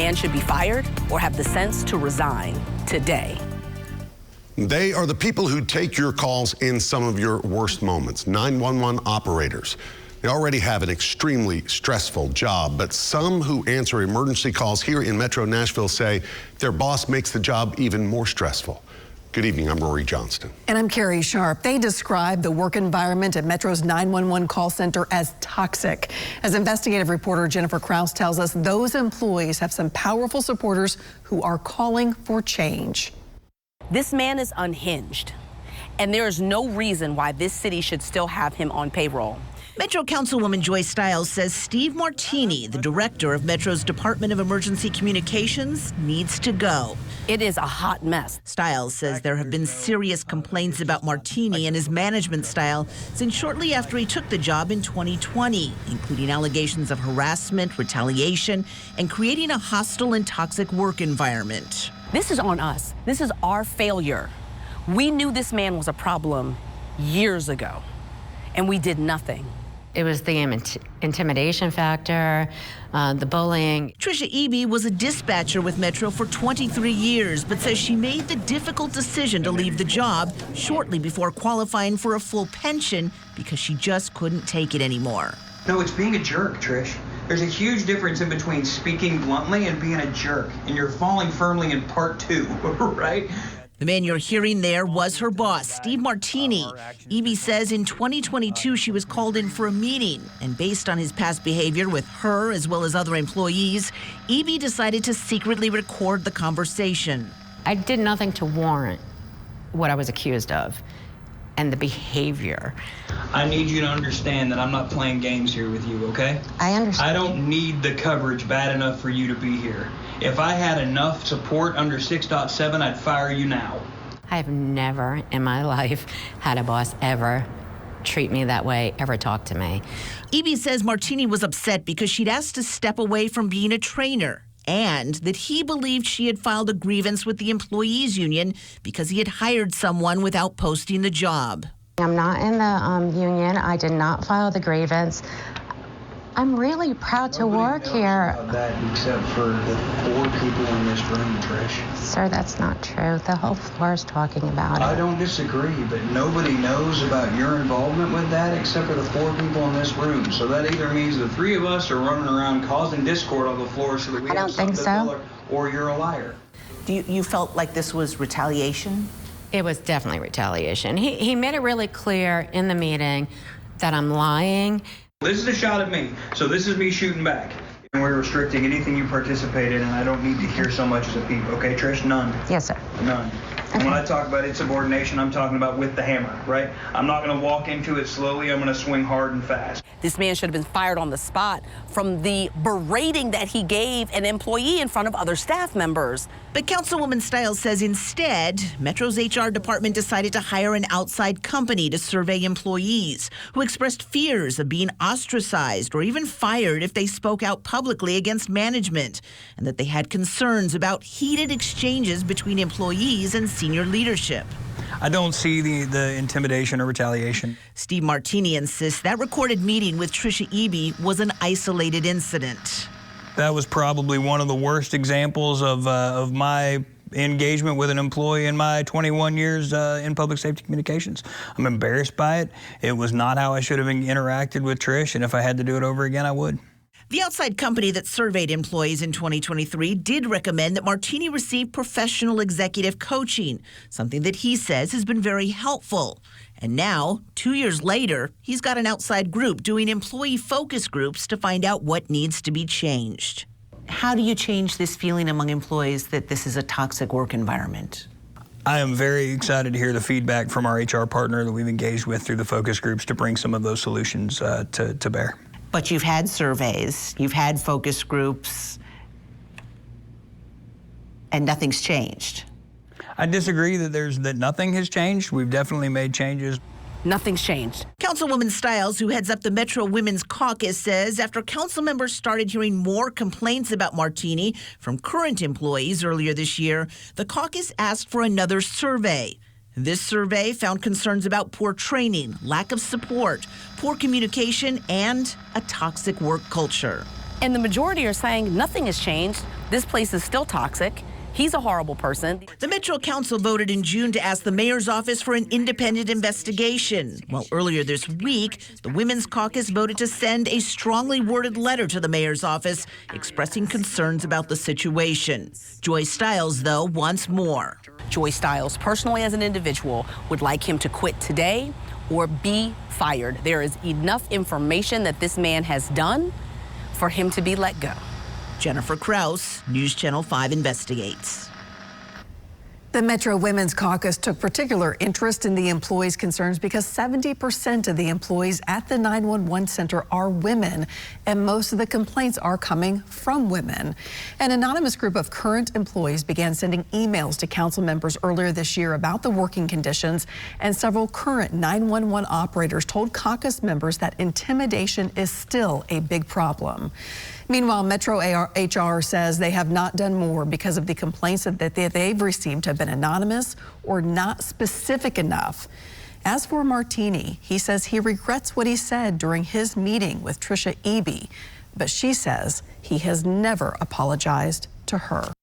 man should be fired or have the sense to resign today. They are the people who take your calls in some of your worst moments. 911 operators. They already have an extremely stressful job, but some who answer emergency calls here in Metro Nashville say their boss makes the job even more stressful. Good evening, I'm Rory Johnston. And I'm Carrie Sharp. They describe the work environment at Metro's 911 call center as toxic. As investigative reporter Jennifer Krause tells us, those employees have some powerful supporters who are calling for change. This man is unhinged, and there is no reason why this city should still have him on payroll. Metro Councilwoman Joy Stiles says Steve Martini, the director of Metro's Department of Emergency Communications, needs to go. It is a hot mess. Stiles says there have been serious complaints about Martini and his management style since shortly after he took the job in 2020, including allegations of harassment, retaliation, and creating a hostile and toxic work environment. This is on us. This is our failure. We knew this man was a problem years ago, and we did nothing. It was the intimidation factor, the bullying. Trisha Eby was a dispatcher with Metro for 23 years, but says she made the difficult decision to leave the job shortly before qualifying for a full pension because she just couldn't take it anymore. No, it's being a jerk, Trish. There's a huge difference in between speaking bluntly and being a jerk, and you're falling firmly in part two, right? The man you're hearing there was her boss, Steve Martini. Eby says in 2022 she was called in for a meeting, and based on his past behavior with her as well as other employees, Eby decided to secretly record the conversation. I did nothing to warrant what I was accused of and the behavior. I need you to understand that I'm not playing games here with you, okay? I understand. I don't need the coverage bad enough for you to be here. If I had enough support under 6.7, I'd fire you now. I have never in my life had a boss ever treat me that way, ever talk to me. Eby says Martini was upset because she'd asked to step away from being a trainer, and that he believed she had filed a grievance with the employees union because he had hired someone without posting the job. I'm not in the union. I did not file the grievance. I'm really proud to work here. About that except for the 4 people in this room, Trish. Sir, that's not true. The whole floor is talking about it. I don't disagree, but nobody knows about your involvement with that except for the 4 people in this room. So that either means the 3 of us are running around causing discord on the floor so that we have something to tell her, or you're a liar. You felt like this was retaliation? It was definitely retaliation. He made it really clear in the meeting that I'm lying. This is a shot at me, so this is me shooting back. And we're restricting anything you participate in, and I don't need to hear so much as a peep, okay, Trish? None. Yes, sir. None. And when I talk about insubordination, I'm talking about with the hammer, right? I'm not going to walk into it slowly. I'm going to swing hard and fast. This man should have been fired on the spot from the berating that he gave an employee in front of other staff members. But Councilwoman Stiles says instead, Metro's HR department decided to hire an outside company to survey employees who expressed fears of being ostracized or even fired if they spoke out publicly against management, and that they had concerns about heated exchanges between employees and senior leadership. I don't see the intimidation or retaliation. Steve Martini insists that recorded meeting with Trisha Eby was an isolated incident. That was probably one of the worst examples of my engagement with an employee in my 21 years in public safety communications. I'm embarrassed by it. It was not how I should have interacted with Trish, and if I had to do it over again, I would. The outside company that surveyed employees in 2023 did recommend that Martini receive professional executive coaching, something that he says has been very helpful. And now, 2 years later, he's got an outside group doing employee focus groups to find out what needs to be changed. How do you change this feeling among employees that this is a toxic work environment? I am very excited to hear the feedback from our HR partner that we've engaged with through the focus groups to bring some of those solutions to bear. But you've had surveys, you've had focus groups, and nothing's changed. I disagree that nothing has changed. We've definitely made changes. Nothing's changed. Councilwoman Stiles, who heads up the Metro Women's Caucus, says after council members started hearing more complaints about Martini from current employees earlier this year, the caucus asked for another survey. This survey found concerns about poor training, lack of support, poor communication, and a toxic work culture. And the majority are saying nothing has changed. This place is still toxic. He's a horrible person. The Metro Council voted in June to ask the mayor's office for an independent investigation. Well, earlier this week, the Women's Caucus voted to send a strongly worded letter to the mayor's office expressing concerns about the situation. Joy Stiles, though, wants more. Joy Stiles, personally as an individual, would like him to quit today or be fired. There is enough information that this man has done for him to be let go. Jennifer Krause, News Channel 5 investigates. The Metro Women's Caucus took particular interest in the employees' concerns because 70% of the employees at the 911 center are women, and most of the complaints are coming from women. An anonymous group of current employees began sending emails to council members earlier this year about the working conditions, and several current 911 operators told caucus members that intimidation is still a big problem. Meanwhile, Metro HR says they have not done more because of the complaints that they've received have been anonymous or not specific enough. As for Martini, he says he regrets what he said during his meeting with Trisha Eby, but she says he has never apologized to her.